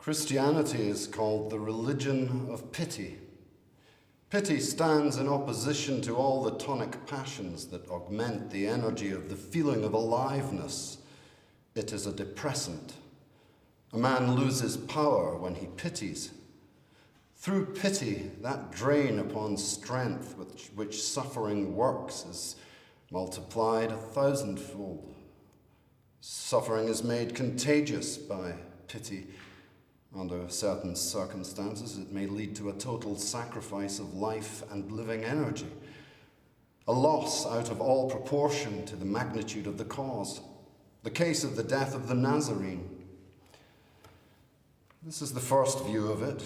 Christianity is called the religion of pity. Pity stands in opposition to all the tonic passions that augment the energy of the feeling of aliveness. It is a depressant. A man loses power when he pities. Through pity, that drain upon strength with which suffering works is multiplied 1,000-fold. Suffering is made contagious by pity. Under certain circumstances, it may lead to a total sacrifice of life and living energy, a loss out of all proportion to the magnitude of the cause. The case of the death of the Nazarene. This is the first view of it.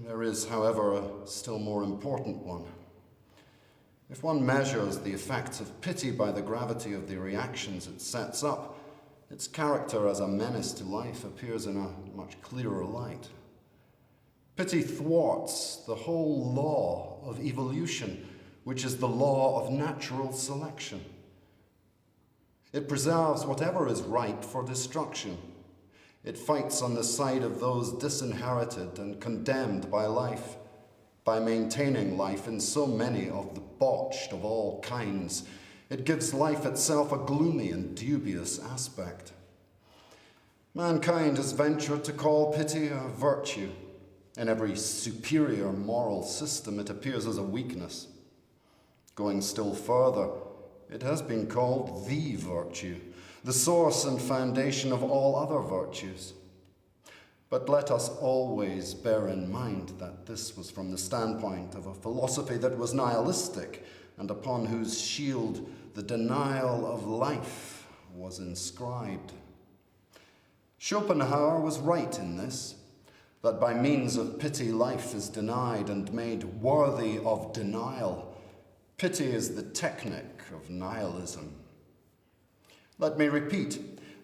There is, however, a still more important one. If one measures the effects of pity by the gravity of the reactions it sets up, its character as a menace to life appears in a much clearer light. Pity thwarts the whole law of evolution, which is the law of natural selection. It preserves whatever is ripe for destruction. It fights on the side of those disinherited and condemned by life, by maintaining life in so many of the botched of all kinds. It gives life itself a gloomy and dubious aspect. Mankind has ventured to call pity a virtue. In every superior moral system, it appears as a weakness. Going still further, it has been called the virtue, the source and foundation of all other virtues. But let us always bear in mind that this was from the standpoint of a philosophy that was nihilistic and upon whose shield the denial of life was inscribed. Schopenhauer was right in this, that by means of pity life is denied and made worthy of denial. Pity is the technique of nihilism. Let me repeat,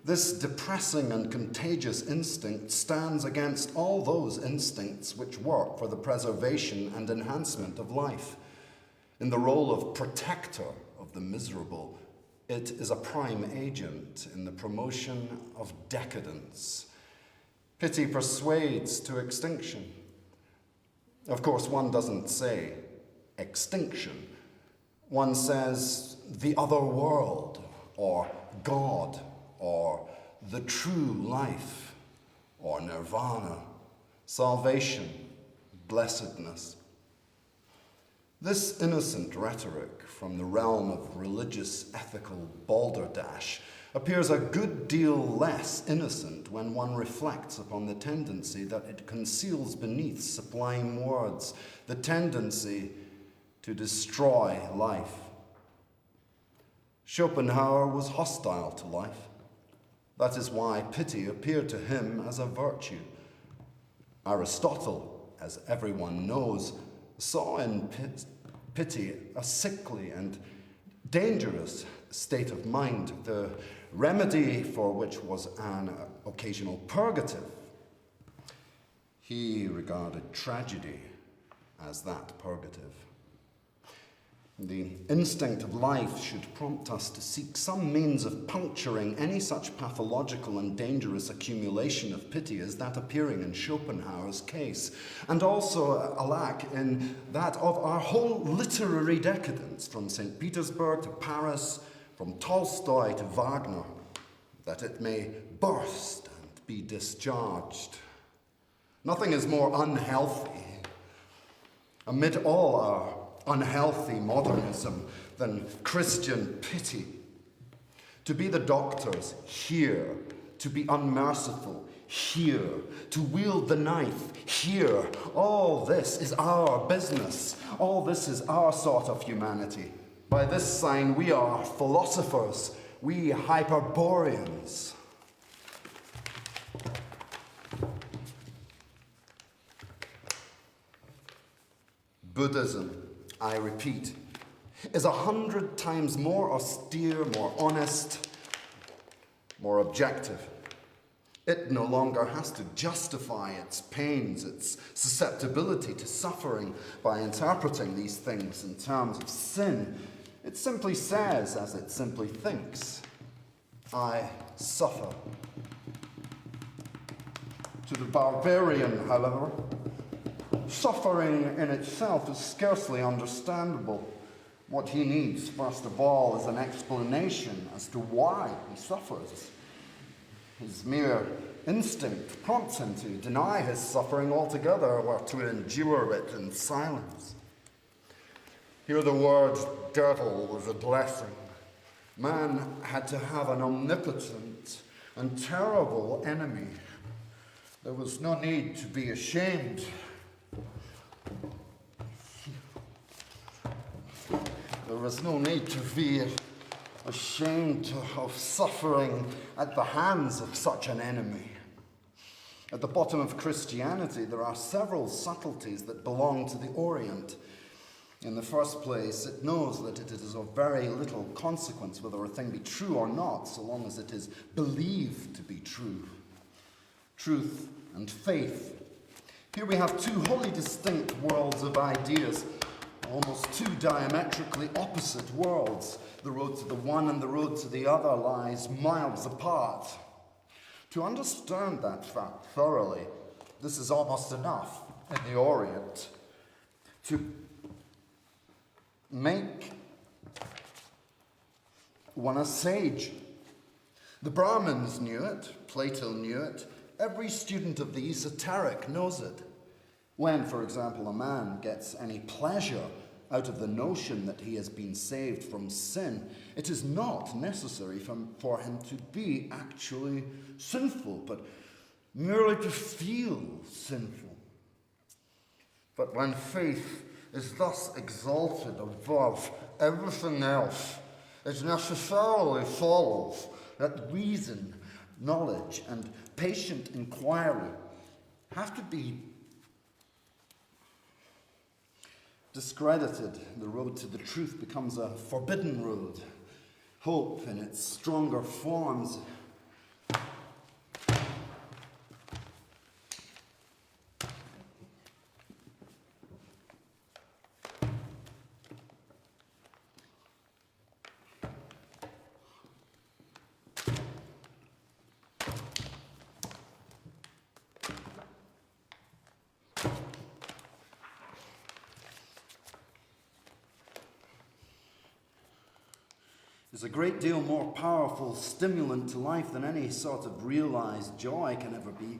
this depressing and contagious instinct stands against all those instincts which work for the preservation and enhancement of life. In the role of protector of the miserable, it is a prime agent in the promotion of decadence. Pity persuades to extinction. Of course, one doesn't say extinction. One says the other world, or God, or the true life, or nirvana, salvation, blessedness. This innocent rhetoric from the realm of religious ethical balderdash appears a good deal less innocent when one reflects upon the tendency that it conceals beneath sublime words, the tendency to destroy life. Schopenhauer was hostile to life. That is why pity appeared to him as a virtue. Aristotle, as everyone knows, saw in pity a sickly and dangerous state of mind, the remedy for which was an occasional purgative. He regarded tragedy as that purgative. The instinct of life should prompt us to seek some means of puncturing any such pathological and dangerous accumulation of pity as that appearing in Schopenhauer's case, and also, alack, in that of our whole literary decadence, from St. Petersburg to Paris, from Tolstoy to Wagner, that it may burst and be discharged. Nothing is more unhealthy amid all our unhealthy modernism than Christian pity. To be the doctors here, to be unmerciful here, to wield the knife here, all this is our business. All this is our sort of humanity. By this sign we are philosophers, we Hyperboreans. Buddhism, I repeat, is 100 times more austere, more honest, more objective. It no longer has to justify its pains, its susceptibility to suffering by interpreting these things in terms of sin. It simply says, as it simply thinks, I suffer. To To the barbarian, however, suffering in itself is scarcely understandable. What he needs, first of all, is an explanation as to why he suffers. His mere instinct prompts him to deny his suffering altogether or to endure it in silence. Here the word devil was a blessing. Man had to have an omnipotent and terrible enemy. There was no need to be ashamed. There was no need to be ashamed of suffering at the hands of such an enemy. At the bottom of Christianity, there are several subtleties that belong to the Orient. In the first place, it knows that it is of very little consequence whether a thing be true or not, so long as it is believed to be true. Truth and faith. Here we have two wholly distinct worlds of ideas, almost two diametrically opposite worlds. The road to the one and the road to the other lies miles apart. To understand that fact thoroughly, this is almost enough in the Orient to make one a sage. The Brahmins knew it, Plato knew it, every student of the esoteric knows it. When, for example, a man gets any pleasure out of the notion that he has been saved from sin, it is not necessary for him to be actually sinful, but merely to feel sinful. But when faith is thus exalted above everything else, it necessarily follows that reason, knowledge, and patient inquiry have to be discredited. The road to the truth becomes a forbidden road. Hope in its stronger forms is a great deal more powerful stimulant to life than any sort of realized joy can ever be.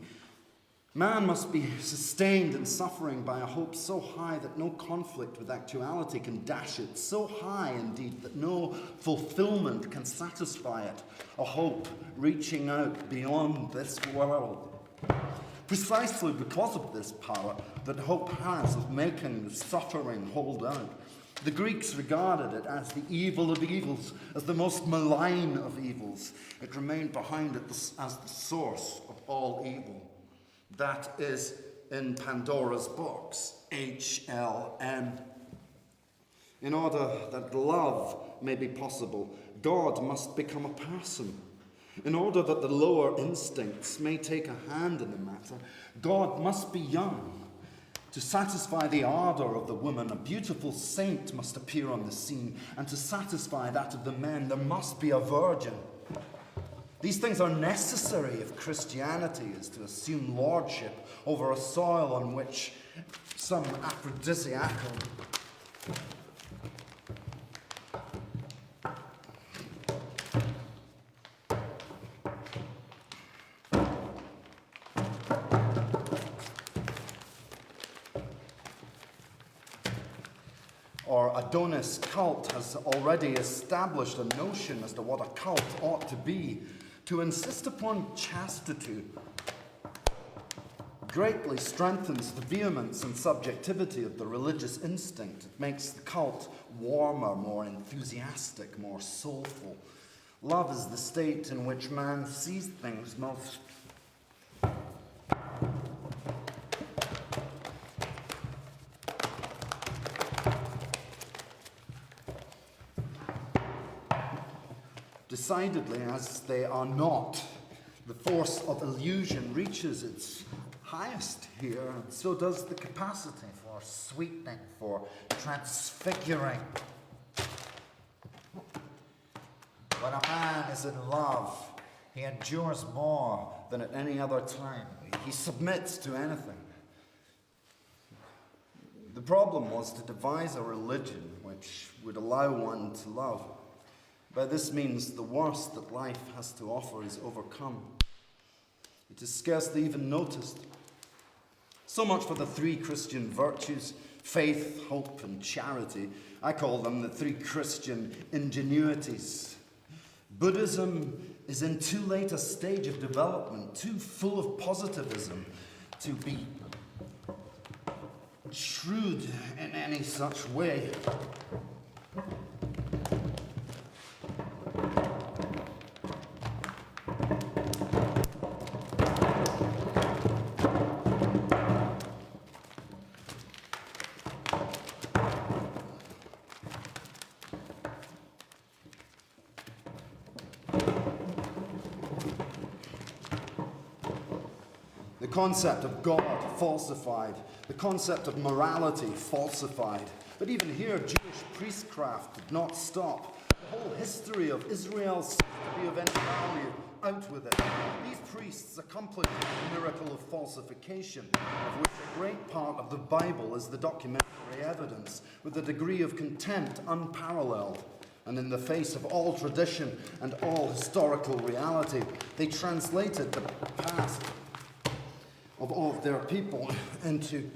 Man must be sustained in suffering by a hope so high that no conflict with actuality can dash it, so high indeed that no fulfillment can satisfy it, a hope reaching out beyond this world. Precisely because of this power that hope has of making the suffering hold out, the Greeks regarded it as the evil of evils, as the most malign of evils. It remained behind it as the source of all evil. That is in Pandora's box, HLN. In order that love may be possible, God must become a person. In order that the lower instincts may take a hand in the matter, God must be young. To satisfy the ardor of the woman, a beautiful saint must appear on the scene, and to satisfy that of the men, there must be a virgin. These things are necessary if Christianity is to assume lordship over a soil on which some aphrodisiacal or Adonis cult has already established a notion as to what a cult ought to be. To insist upon chastity greatly strengthens the vehemence and subjectivity of the religious instinct. It makes the cult warmer, more enthusiastic, more soulful. Love is the state in which man sees things most decidedly as they are not. The force of illusion reaches its highest here, and so does the capacity for sweetening, for transfiguring. When a man is in love, he endures more than at any other time. He submits to anything. The problem was to devise a religion which would allow one to love. By this means, the worst that life has to offer is overcome. It is scarcely even noticed. So much for the three Christian virtues: faith, hope, and charity. I call them the three Christian ingenuities. Buddhism is in too late a stage of development, too full of positivism, to be shrewd in any such way. The concept of God falsified, the concept of morality falsified. But even here, Jewish priestcraft did not stop. The whole history of Israel ceased to be of any value. Out with it. These priests accomplished the miracle of falsification, of which a great part of the Bible is the documentary evidence, with a degree of contempt unparalleled. And in the face of all tradition and all historical reality, they translated the past of all of their people into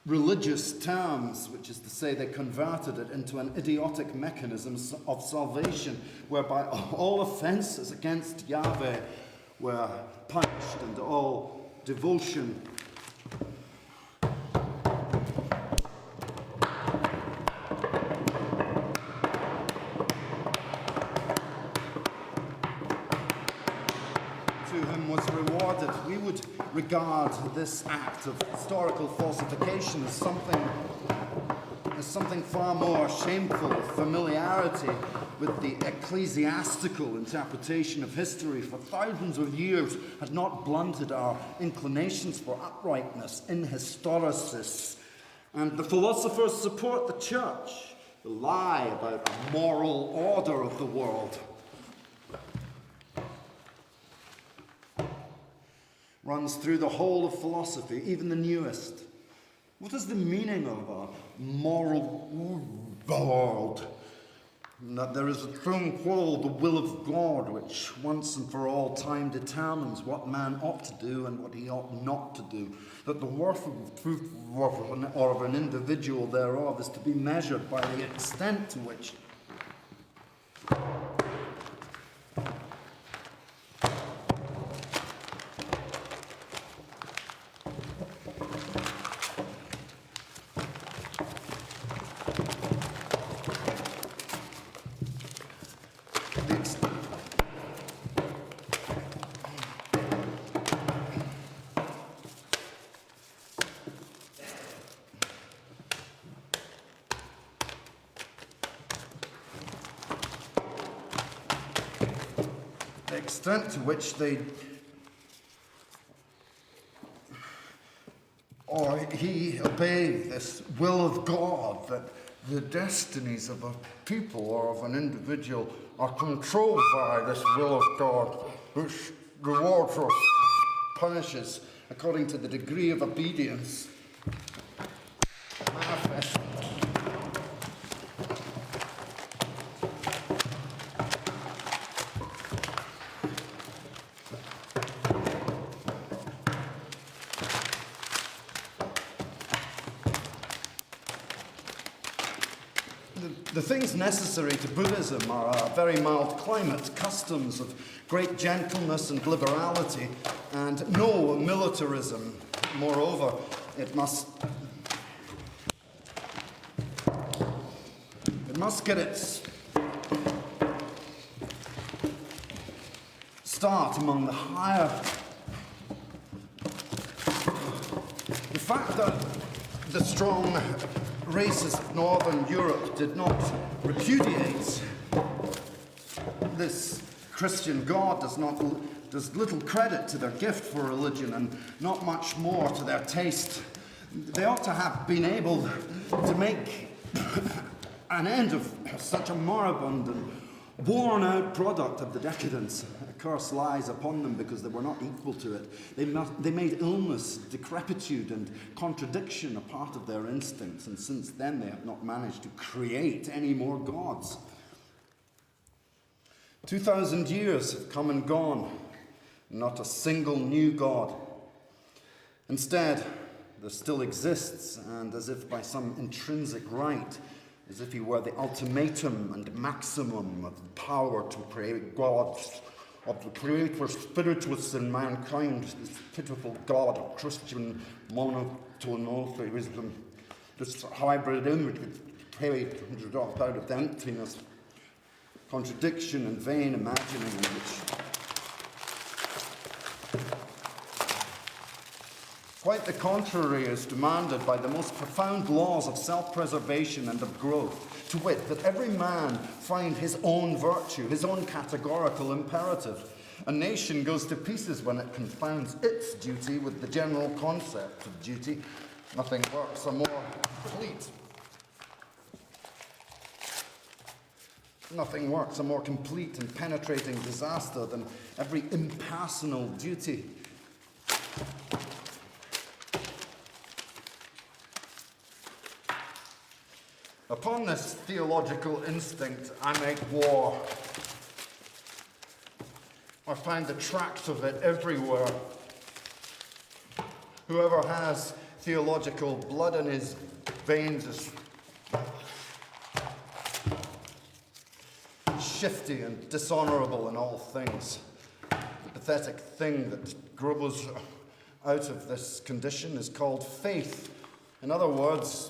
religious terms, which is to say they converted it into an idiotic mechanism of salvation, whereby all offenses against Yahweh were punished and all devotion was rewarded. We would regard this act of historical falsification as something far more shameful. Familiarity with the ecclesiastical interpretation of history for thousands of years had not blunted our inclinations for uprightness in historicists. And the philosophers support the church, the lie about a moral order of the world. Runs through the whole of philosophy, even the newest. What is the meaning of a moral world? And that there is a thing called the will of God, which once and for all time determines what man ought to do and what he ought not to do. That the worth of truth or of an individual thereof is to be measured by the extent to which the extent to which he obeyed this will of God, that the destinies of a people or of an individual are controlled by this will of God, which rewards or punishes according to the degree of obedience manifest. The things necessary to Buddhism are a very mild climate, customs of great gentleness and liberality, and no militarism. Moreover, it must get its start among the higher. The fact that the strong races of Northern Europe did not repudiate this Christian God does little credit to their gift for religion and not much more to their taste. They ought to have been able to make an end of such a moribund and worn out product of the decadence. A curse lies upon them because they were not equal to it. They made illness, decrepitude, and contradiction a part of their instincts, and since then they have not managed to create any more gods. 2,000 years have come and gone, not a single new god. Instead, there still exists, and as if by some intrinsic right, as if he were the ultimatum and maximum of the power to create gods, of the creator spirituous in mankind, this pitiful god of Christian monotheism, this hybrid image which dropped out of emptiness, contradiction and vain imagining, in which quite the contrary is demanded by the most profound laws of self-preservation and of growth, to wit, that every man find his own virtue, his own categorical imperative. A nation goes to pieces when it confounds its duty with the general concept of duty. Nothing works a more complete. Nothing works a more complete and penetrating disaster than every impersonal duty. Upon this theological instinct, I make war. I find the tracks of it everywhere. Whoever has theological blood in his veins is shifty and dishonorable in all things. The pathetic thing that grows out of this condition is called faith. In other words,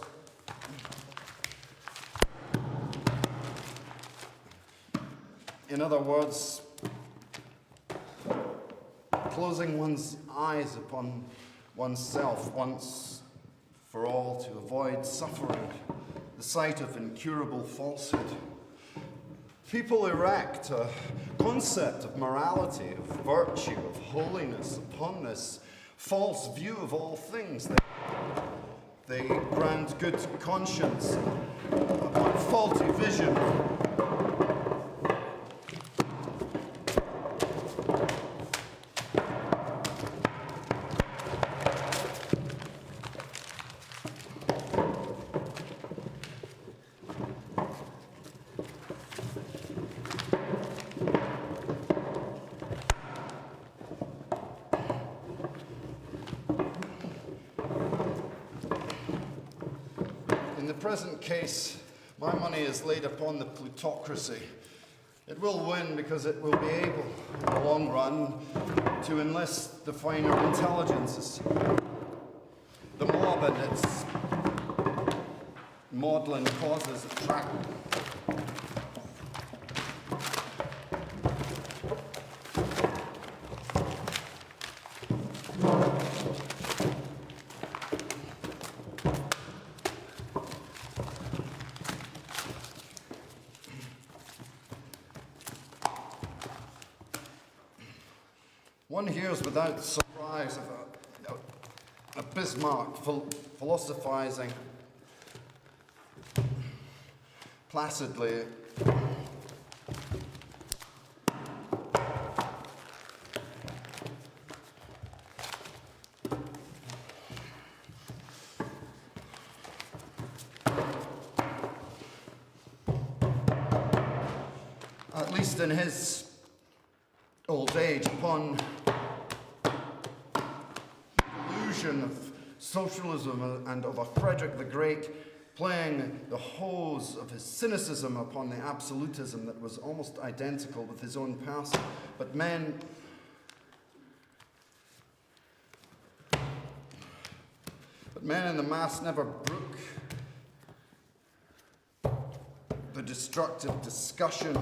closing one's eyes upon oneself once for all to avoid suffering, the sight of incurable falsehood. People erect a concept of morality, of virtue, of holiness upon this false view of all things. They ground good conscience upon faulty vision. In the present case, my money is laid upon the plutocracy. It will win because it will be able, in the long run, to enlist the finer intelligences. The mob and its maudlin causes attract. One hears without surprise of a Bismarck philosophizing placidly. At least in his old age, upon of socialism and of a Frederick the Great playing the hose of his cynicism upon the absolutism that was almost identical with his own person. But men in the mass never brook the destructive discussion.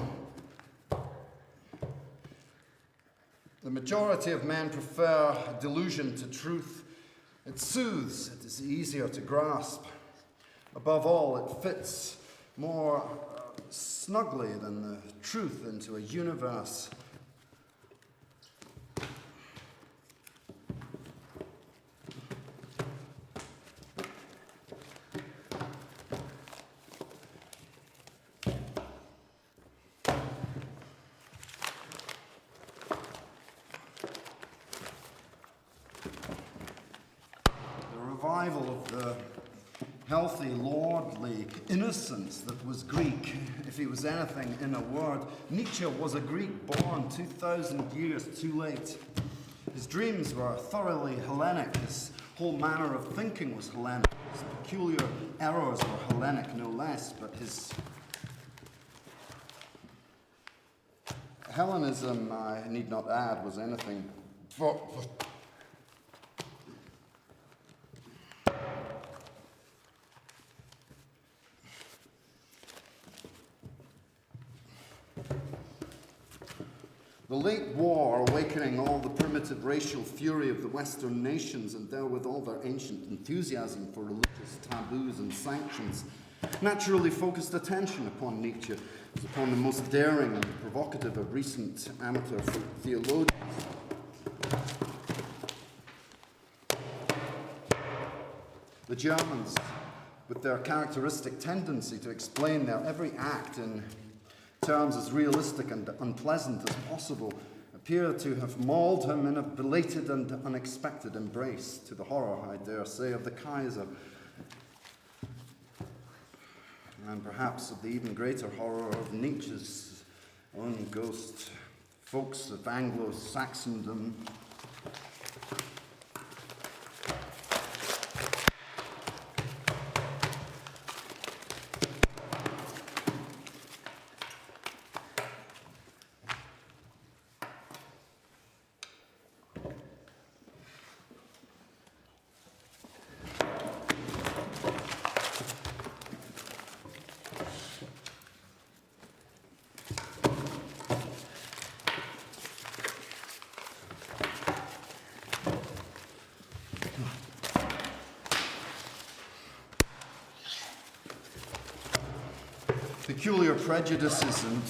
The majority of men prefer delusion to truth. It soothes, it is easier to grasp. Above all, it fits more snugly than the truth into a universe. the healthy, lordly innocence that was Greek, if he was anything in a word. Nietzsche was a Greek born 2,000 years too late. His dreams were thoroughly Hellenic. His whole manner of thinking was Hellenic. His peculiar errors were Hellenic, no less, but his Hellenism, I need not add, was anything but the late war, awakening all the primitive racial fury of the Western nations and therewith all their ancient enthusiasm for religious taboos and sanctions, naturally focused attention upon Nietzsche as upon the most daring and provocative of recent amateur theologians. The Germans, with their characteristic tendency to explain their every act in terms as realistic and unpleasant as possible, appear to have mauled him in a belated and unexpected embrace, to the horror, I dare say, of the Kaiser, and perhaps of the even greater horror of Nietzsche's own ghost, folks of Anglo-Saxondom. Peculiar prejudices and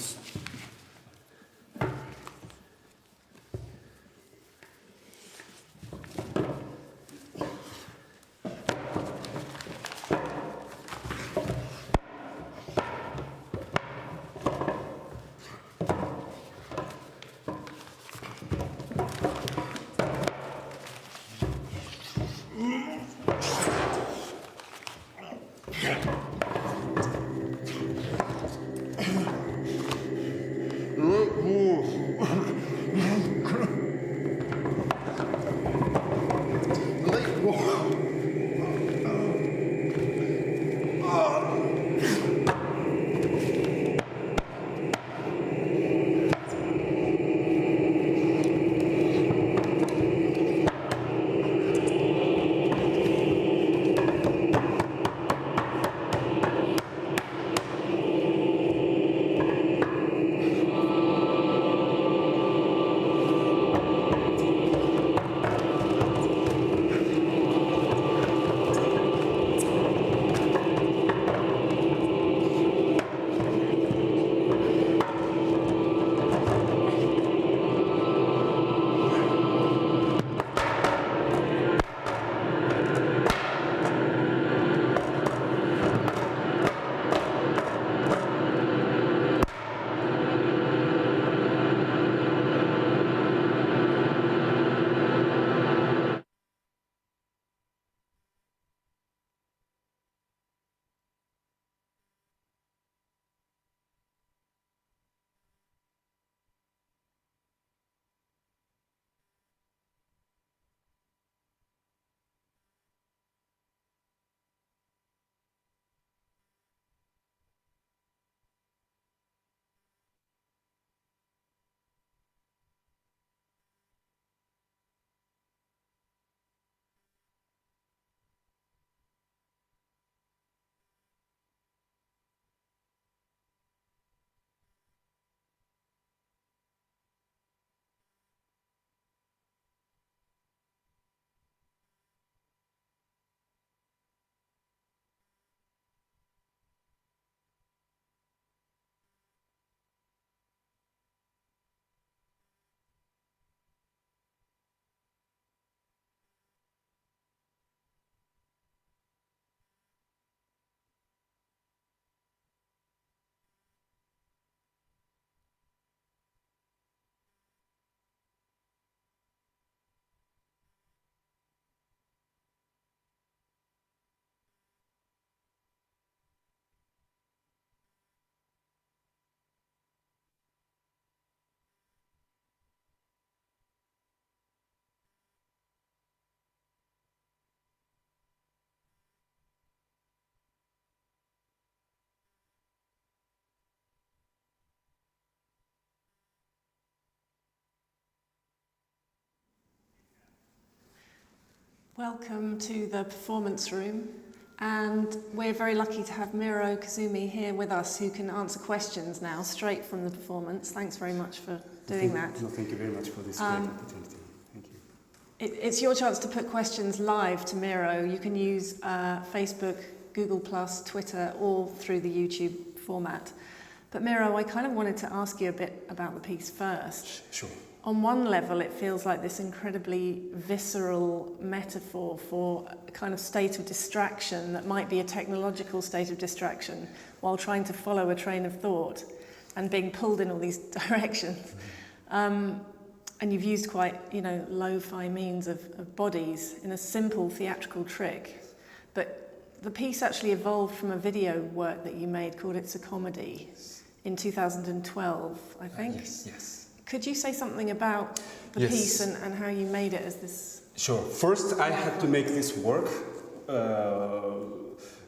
Welcome to the performance room, and we're very lucky to have Meiro Koizumi here with us, who can answer questions now straight from the performance. Thanks very much for doing that. No, thank you very much for this great opportunity. Thank you. It's your chance to put questions live to Meiro. You can use Facebook, Google+, Twitter, all through the YouTube format. But Meiro, I kind of wanted to ask you a bit about the piece first. Sure. On one level, it feels like this incredibly visceral metaphor for a kind of state of distraction that might be a technological state of distraction while trying to follow a train of thought and being pulled in all these directions. And you've used quite, lo-fi means of bodies in a simple theatrical trick. But the piece actually evolved from a video work that you made called It's a Comedy in 2012, I think. Yes. Could you say something about the piece and how you made it as this? Sure. First, I had to make this work.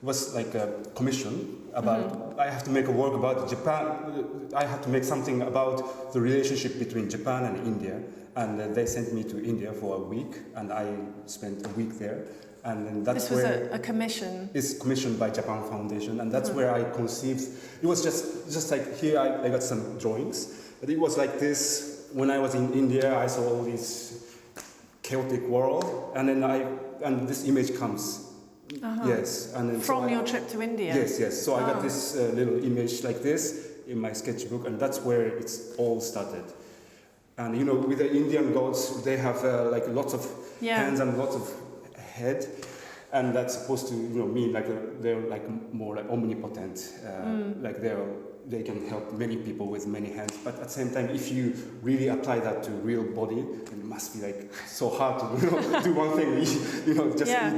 Was like a commission about. I have to make a work about Japan. I had to make something about the relationship between Japan and India, and they sent me to India for a week, and I spent a week there. And then that's this was where a commission. It's commissioned by Japan Foundation, and that's where I conceived. It was just like here. I got some drawings. But it was like this, when I was in India, I saw all this chaotic world, and then this image comes. Yes. And then From your trip to India? Yes. So I got this little image like this in my sketchbook, and that's where it's all started. And with the Indian gods, they have like lots of hands and lots of head, and that's supposed to mean like they're like more like omnipotent, like they can help many people with many hands. But at the same time, if you really apply that to real body, it must be like so hard to do one thing.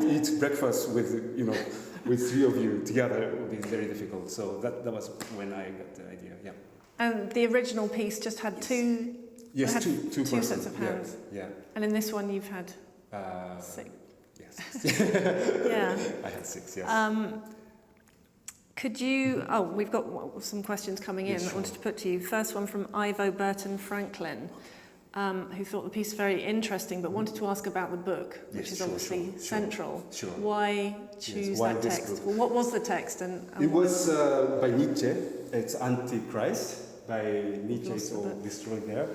Eat breakfast with with three of you together. It would be very difficult. So that was when I got the idea. Yeah. And the original piece just had two. Yes, two sets of hands. Yeah. And in this one, you've had 6. Yes. Yeah. I had 6. Yes. Could you... we've got some questions coming in that I wanted to put to you. First one from Ivo Burton Franklin, who thought the piece very interesting, but wanted to ask about the book, which is obviously central. Sure. Why choose that text? Well, what was the text? It was by Nietzsche. It's Antichrist by Nietzsche. It's all destroyed there.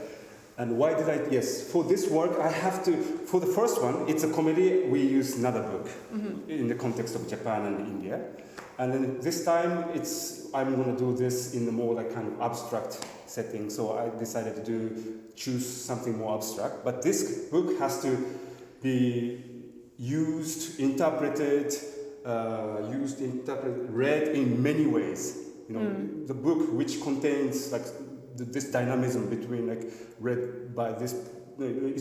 And why did I... Yes, for this work, I have to... For the first one, it's a comedy. We use another book in the context of Japan and India. And then this time, I'm going to do this in a more like kind of abstract setting. So I decided to choose something more abstract. But this book has to be interpreted, read in many ways. The book which contains like this dynamism between like read by this. The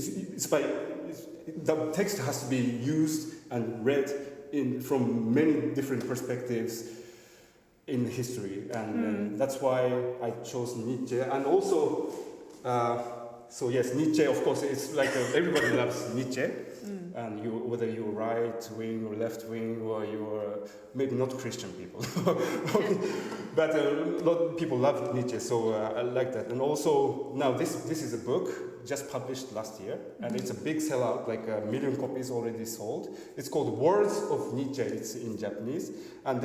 text has to be used and read from many different perspectives in history, and that's why I chose Nietzsche. And also, Nietzsche, of course, it's like everybody loves Nietzsche, and whether you're right wing or left wing, or you're maybe not Christian people, but a lot of people love Nietzsche, so I like that. And also now this is a book just published last year, and it's a big sellout, like 1 million copies already sold. It's called Words of Nietzsche. It's in Japanese, and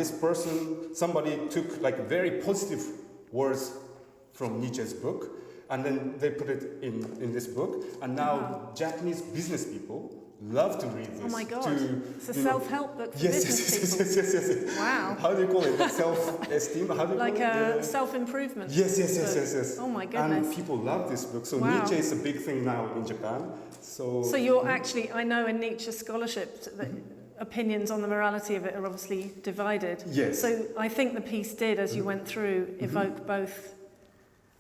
somebody took like very positive words from Nietzsche's book, and then they put it in this book, and now Japanese business people love to read this. Oh my God! It's a self-help book for business people. Yes. Wow. How do you call it? Like self-esteem? How do you call it? Like self-improvement. Yes. Oh my goodness. And people love this book. So Nietzsche is a big thing now in Japan. So you're actually, I know in Nietzsche scholarship that opinions on the morality of it are obviously divided. Yes. So I think the piece did, as you went through, evoke both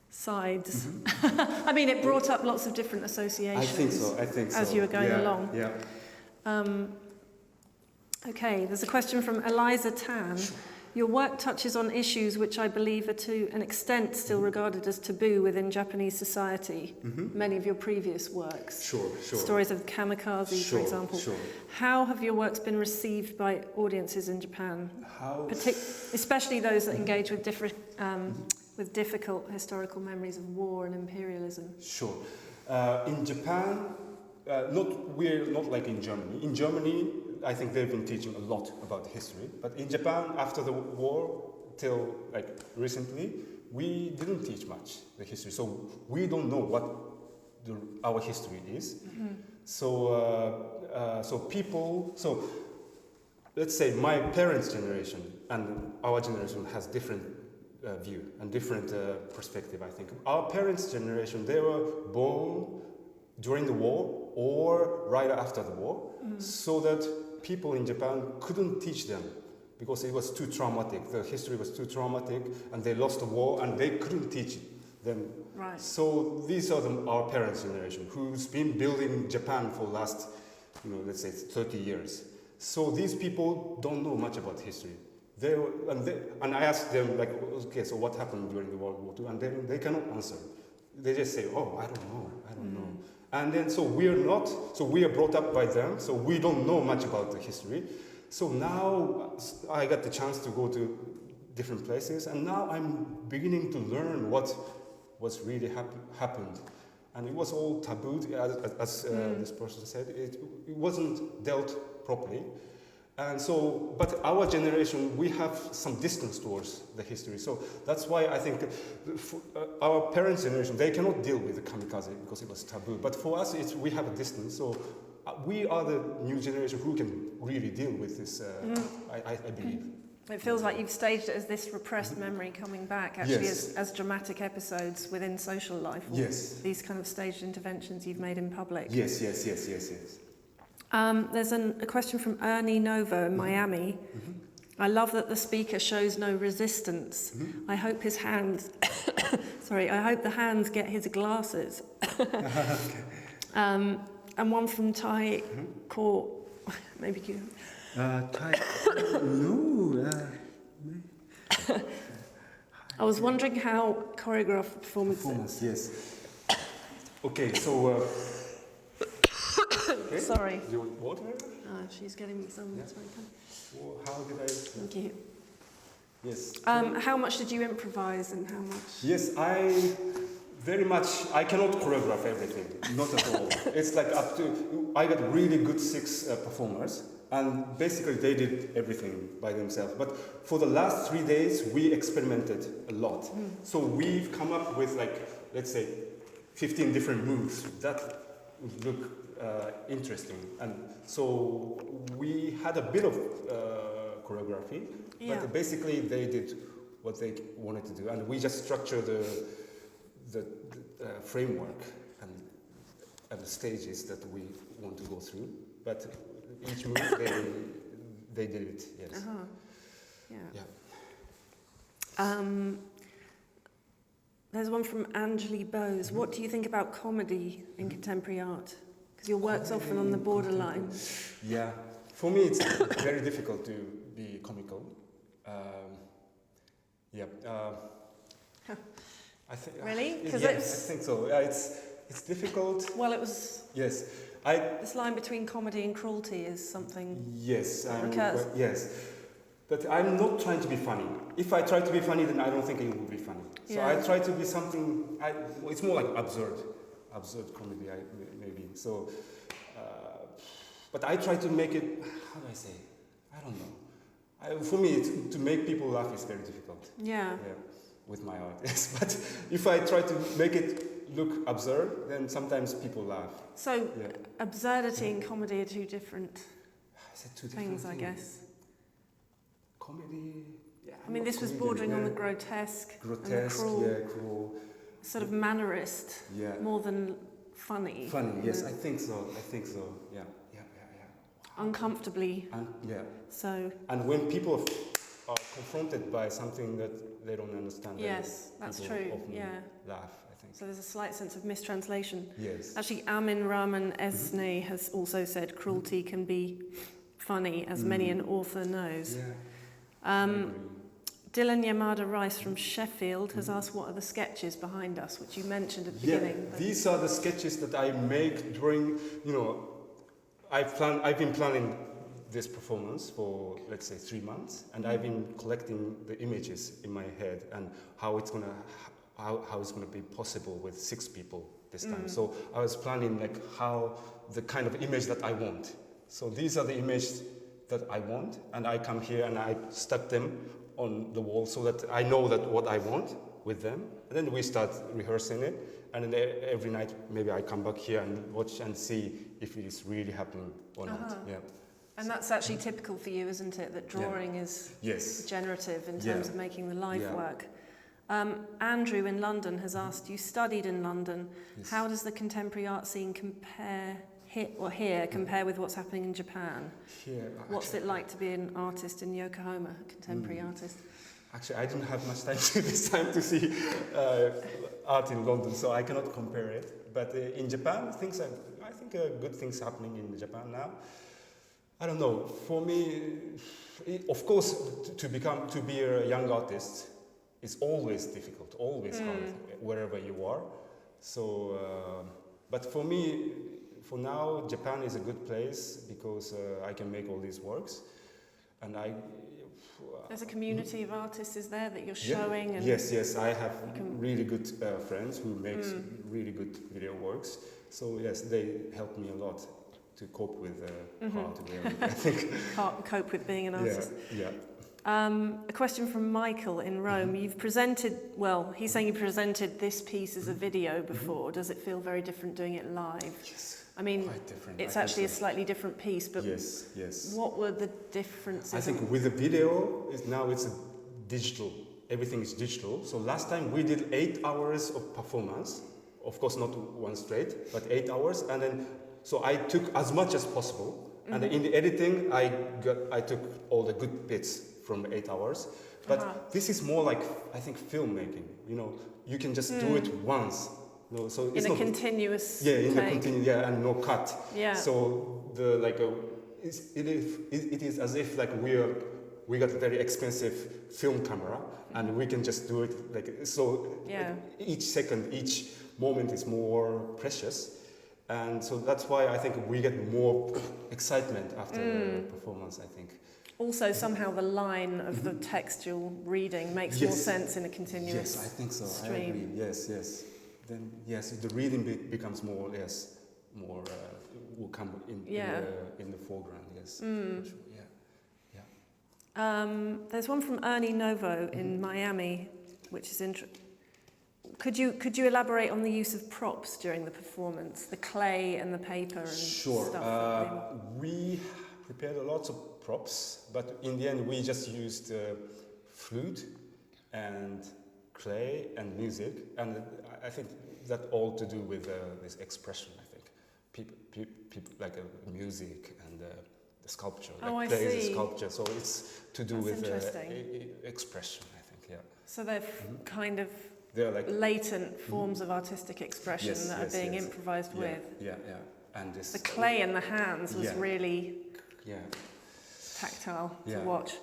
sides. I mean, it brought up lots of different associations. I think so. As you were going along. Yeah. Okay, there's a question from Eliza Tan. Your work touches on issues which I believe are to an extent still regarded as taboo within Japanese society. Many of your previous works. Sure. Stories of kamikaze, for example. Sure. How have your works been received by audiences in Japan? Especially those that engage with difficult historical memories of war and imperialism. Sure. In Japan, we're not like in Germany. In Germany, I think they've been teaching a lot about history. But in Japan, after the war till like recently, we didn't teach much the history. So we don't know what our history is. So let's say my parents' generation and our generation has different view and different perspective, I think. Our parents' generation, they were born during the war or right after the war, so that people in Japan couldn't teach them because it was too traumatic. The history was too traumatic and they lost the war and they couldn't teach them. Right. So these are our parents' generation who's been building Japan for last, let's say 30 years. So these people don't know much about history. And I asked them, like, okay, so what happened during the World War II? And they cannot answer. They just say, oh, I don't know. And then, so we are brought up by them, so we don't know much about the history. So now I got the chance to go to different places, and now I'm beginning to learn what's really happened. And it was all tabooed, as this person said. It wasn't dealt properly. And so, but our generation, we have some distance towards the history. So that's why I think our parents' generation, they cannot deal with the kamikaze because it was taboo. But for us, we have a distance. So we are the new generation who can really deal with this, I believe. It feels like you've staged it as this repressed memory coming back, actually, as dramatic episodes within social life. Yes. These kind of staged interventions you've made in public. Yes. There's a question from Ernie Novo in Miami. I love that the speaker shows no resistance. I hope his hands, I hope the hands get his glasses. Okay. And one from Thai Court, maybe you. Thai, no. I was wondering how choreographed performances. Yes. Okay, so. Okay. Sorry. Do you want water? She's getting me some. That's very kind. Well, how did I? Thank you. Yes. How much did you improvise and how much? Yes, I cannot choreograph everything, not at all. It's like I got really good 6 performers, and basically they did everything by themselves. But for the last 3 days, we experimented a lot. So we've come up with, like, let's say, 15 different moves that would look interesting. And so we had a bit of choreography, but basically they did what they wanted to do, and we just structured the framework and the stages that we want to go through. But each move they did it. Yes. There's one from Angeli Bose. What do you think about comedy in contemporary art? Because your work's often on the borderline. Yeah, for me it's very difficult to be comical. I think. Really? Yes, I think so. It's difficult. Well, it was. Yes, This line between comedy and cruelty is something. Yes. Recurs. Yes, but I'm not trying to be funny. If I try to be funny, then I don't think it will be funny. So I try to be something. It's more like absurd comedy, maybe. So, but I try to make it. How do I say? I don't know. For me, to make people laugh is very difficult. Yeah. With my art, yes. But if I try to make it look absurd, then sometimes people laugh. So, absurdity and comedy are two different things, I guess. Comedy. Yeah, I mean, this was bordering on the grotesque and the cruel. Sort of mannerist, more than funny. Funny, yes, I think so. Yeah. Uncomfortably. So. And when people are confronted by something that they don't understand. Yes, that's true. Laugh, I think. So there's a slight sense of mistranslation. Yes. Actually, Amin Rahman Esne has also said cruelty can be funny, as many an author knows. Dylan Yamada Rice from Sheffield has asked what are the sketches behind us, which you mentioned at the beginning. These are the sketches that I make during, I've been planning this performance for, let's say, 3 months, and I've been collecting the images in my head and how it's gonna be possible with 6 people this time. So I was planning like how the kind of image that I want. So these are the images that I want, and I come here and I stuck them on the wall so that I know that what I want with them. And then we start rehearsing it, and then every night maybe I come back here and watch and see if it is really happening or not. Yeah. And that's actually typical for you, isn't it? That drawing is generative in terms of making the life work. Andrew in London has asked, you studied in London. Yes. How does the contemporary art scene compare with what's happening in Japan? Here, What's it like to be an artist in Yokohama, a contemporary artist? Actually, I didn't have much time this time to see art in London, so I cannot compare it. But in Japan, I think good things happening in Japan now. I don't know. For me, of course, to be a young artist is always difficult, always hard, wherever you are. So, but for me, for now, Japan is a good place because I can make all these works, and there's a community of artists, is there, that you're showing? And yes, I have really good friends who makes really good video works. So yes, they help me a lot to cope with hard reality, I think. Can't cope with being an artist. Yeah. A question from Michael in Rome. You've presented, he's saying you presented this piece as a video before. Does it feel very different doing it live? Yes. I mean, quite different. It's actually a slightly different piece, but yes. What were the differences? I think with the video, now it's digital. Everything is digital. So last time we did 8 hours of performance. Of course, not one straight, but 8 hours. And then, so I took as much as possible. And in the editing, I took all the good bits from 8 hours. But this is more like, I think, filmmaking. You know, you can just do it once. No, so it's in a continuous take. And no cut. Yeah. So it is as if like we got a very expensive film camera and we can just do it like so. Yeah. Like, each second, each moment is more precious, and so that's why I think we get more excitement after the performance. I think. Also, somehow the line of the textual reading makes more sense in a continuous. Yes, I think so. Stream. I agree. Yes. Then the reading bit becomes more will come in the foreground. Yes. For sure. Yeah. There's one from Ernie Novo in Miami, which is interesting. Could you elaborate on the use of props during the performance, the clay and the paper and stuff? We prepared a lot of props, but in the end we just used flute and clay and music, and I think that all to do with this expression. I think people like music and the sculpture. I clay see. is a sculpture, so it's to do with expression. I think, yeah. So they're kind of like latent forms of artistic expression that are being improvised with. Yeah. And this the clay in the hands was really tactile to watch.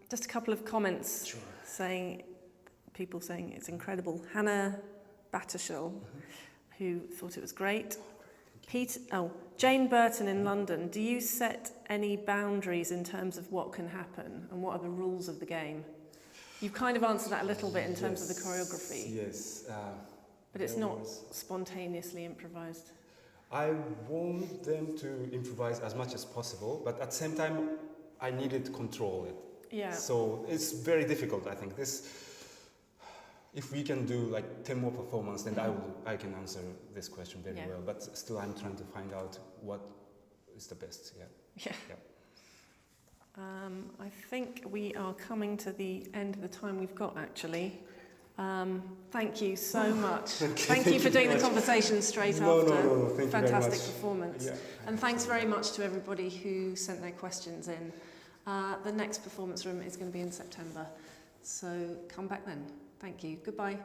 Just a couple of comments people saying it's incredible. Hannah Battershall, who thought it was great. Jane Burton in London, do you set any boundaries in terms of what can happen and what are the rules of the game? You've kind of answered that a little bit in terms of the choreography. Yes. But it's not spontaneously improvised. I want them to improvise as much as possible, but at the same time, I needed to control it. Yeah. So it's very difficult, I think. If we can do like 10 more performances, then I can answer this question very well. But still, I'm trying to find out what is the best. Yeah. I think we are coming to the end of the time we've got, actually. Thank you so much. Thank you for doing the conversation straight after. No. Thank you Fantastic very much. Performance. Yeah. And thanks very much to everybody who sent their questions in. The next performance room is going to be in September. So come back then. Thank you. Goodbye.